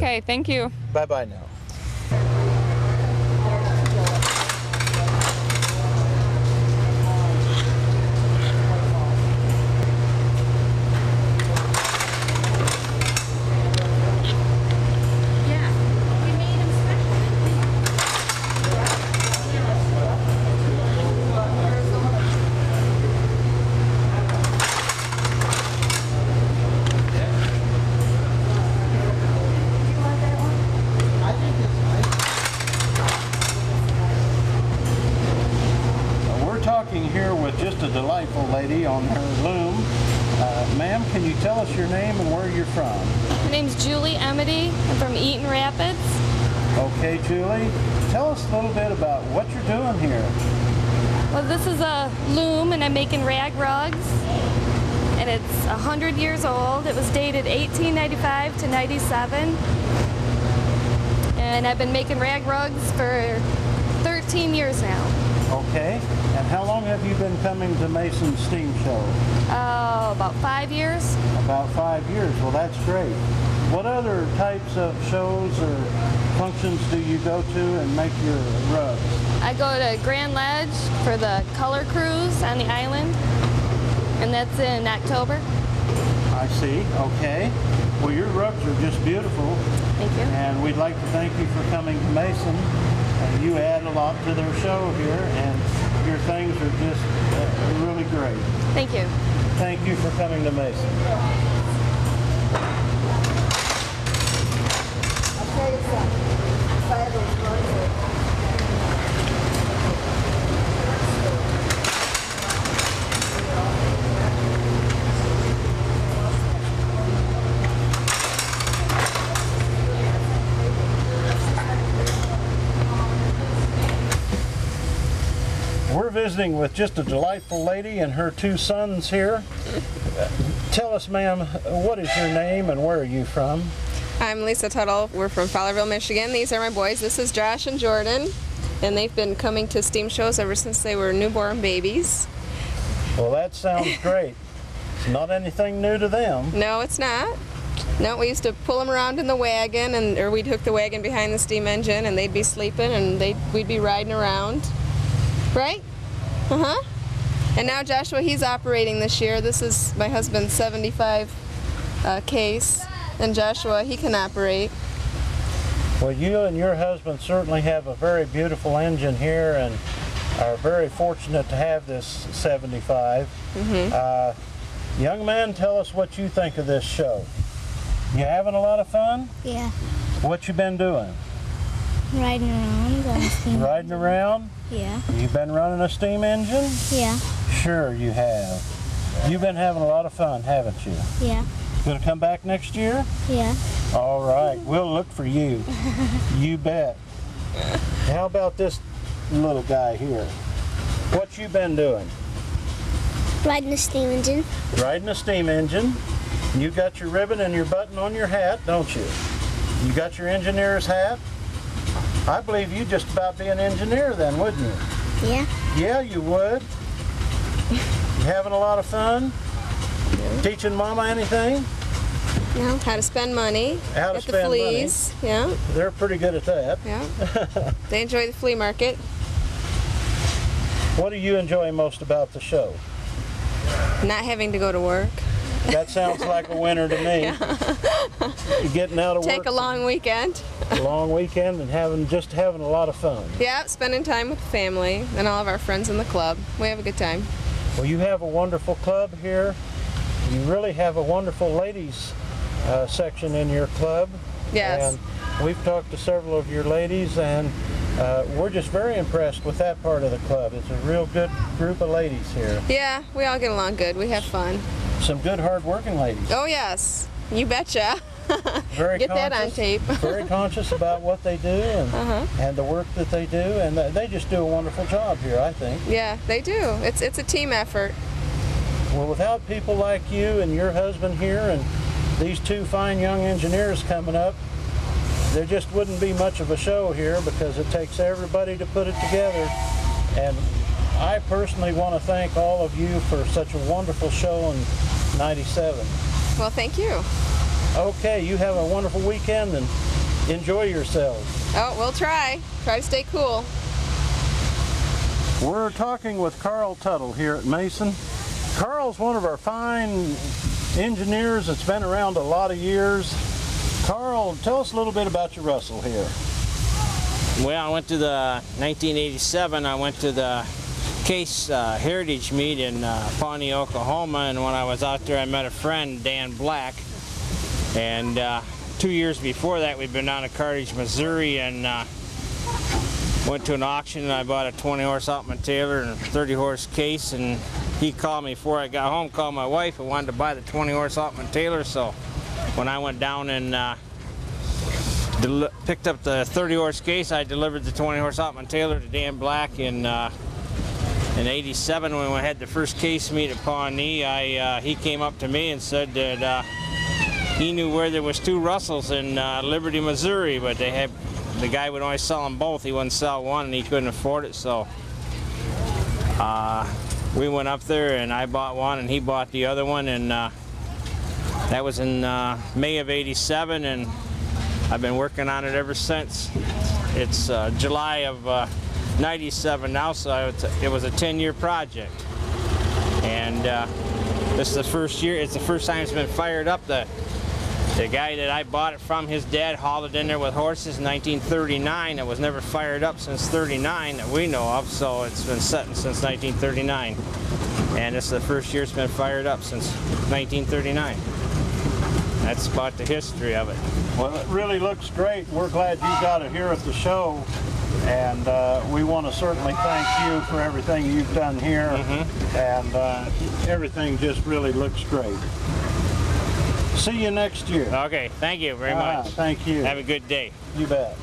Okay, thank you. Bye-bye now. Here with just a delightful lady on her loom. Ma'am, can you tell us your name and where you're from? My name's Julie Emedy. I'm from Eaton Rapids. Okay, Julie, tell us a little bit about what you're doing here. Well, this is a loom and I'm making rag rugs. And it's 100 years old. It was dated 1895 to 97. And I've been making rag rugs for 13 years now. Okay, and how long have you been coming to Mason's Steam Show? About 5 years. About 5 years, well that's great. What other types of shows or functions do you go to and make your rugs? I go to Grand Ledge for the color cruise on the island, and that's in October. I see, okay. Well, your rugs are just beautiful. Thank you. And we'd like to thank you for coming to Mason. You add a lot to their show here, and your things are just really great. Thank you. Thank you for coming to Mason. I'll tell you something. Fabulous rugs. We're visiting with just a delightful lady and her two sons here. Tell us, ma'am, what is your name and where are you from? I'm Lisa Tuttle. We're from Fowlerville, Michigan. These are my boys. This is Josh and Jordan, and they've been coming to steam shows ever since they were newborn babies. Well, that sounds great. It's not anything new to them. No, it's not. No, we used to pull them around in the wagon, or we'd hook the wagon behind the steam engine, and they'd be sleeping, and we'd be riding around. Right? Uh-huh. And now Joshua, he's operating this year. This is my husband's 75 case, and Joshua, he can operate. Well, you and your husband certainly have a very beautiful engine here and are very fortunate to have this 75. Mm-hmm. Young man, tell us what you think of this show. You having a lot of fun? Yeah. What you been doing? Riding around on a steam Riding engine. around? Yeah. You've been running a steam engine? Yeah. Sure you have. You've been having a lot of fun, haven't you? Yeah. Gonna come back next year? Yeah. All right, we'll look for you. You bet. How about this little guy here? What you been doing? Riding a steam engine. Riding a steam engine. You got your ribbon and your button on your hat, don't you? You got your engineer's hat? I believe you'd just about be an engineer then, wouldn't you? Yeah. Yeah, you would. You having a lot of fun? Yeah. Teaching Mama anything? No. How to spend money. How to at spend the fleas. money. Yeah. They're pretty good at that. Yeah. They enjoy the flea market. What do you enjoy most about the show? Not having to go to work. That sounds like a winner to me. Yeah. Getting out of work. Take a long weekend. A long weekend and having a lot of fun. Yeah, spending time with the family and all of our friends in the club. We have a good time. Well, you have a wonderful club here. You really have a wonderful ladies section in your club. Yes. And we've talked to several of your ladies and we're just very impressed with that part of the club. It's a real good group of ladies here. Yeah, we all get along good. We have fun. Some good hard-working ladies. Oh yes, you betcha. Very Get that on tape. Very conscious about what they do and the work that they do, and they just do a wonderful job here, I think. Yeah, they do. It's a team effort. Well, without people like you and your husband here and these two fine young engineers coming up, there just wouldn't be much of a show here because it takes everybody to put it together. And I personally want to thank all of you for such a wonderful show in '97. Well, thank you. Okay, you have a wonderful weekend and enjoy yourselves. Oh, we'll try. Try to stay cool. We're talking with Carl Tuttle here at Mason. Carl's one of our fine engineers that's been around a lot of years. Carl, tell us a little bit about your Russell here. Well, I went to the 1987. I went to the Case Heritage Meet in Pawnee, Oklahoma, and when I was out there, I met a friend, Dan Black. And 2 years before that, we'd been down to Carthage, Missouri, and went to an auction, and I bought a 20-horse Altman Taylor and a 30-horse Case. And he called me before I got home, called my wife, and wanted to buy the 20-horse Altman Taylor. So when I went down and picked up the 30-horse Case, I delivered the 20-horse Altman Taylor to Dan Black in 87 when we had the first Case meet at Pawnee. He came up to me and said that he knew where there was 2 Russells in Liberty, Missouri, but the guy would only sell them both. He wouldn't sell one, and he couldn't afford it. So we went up there, and I bought one, and he bought the other one, and that was in May of 87, and I've been working on it ever since. It's July of 97 now, so it was a 10-year project. And this is the first year, it's the first time it's been fired up. The guy that I bought it from, his dad hauled it in there with horses in 1939. It was never fired up since 39 that we know of, so it's been sitting since 1939. And this is the first year it's been fired up since 1939. That's about the history of it. Well, it really looks great. We're glad you got it here at the show, and we want to certainly thank you for everything you've done here. And everything just really looks great. See you next year. Okay, thank you very much. Thank you. Have a good day. You bet.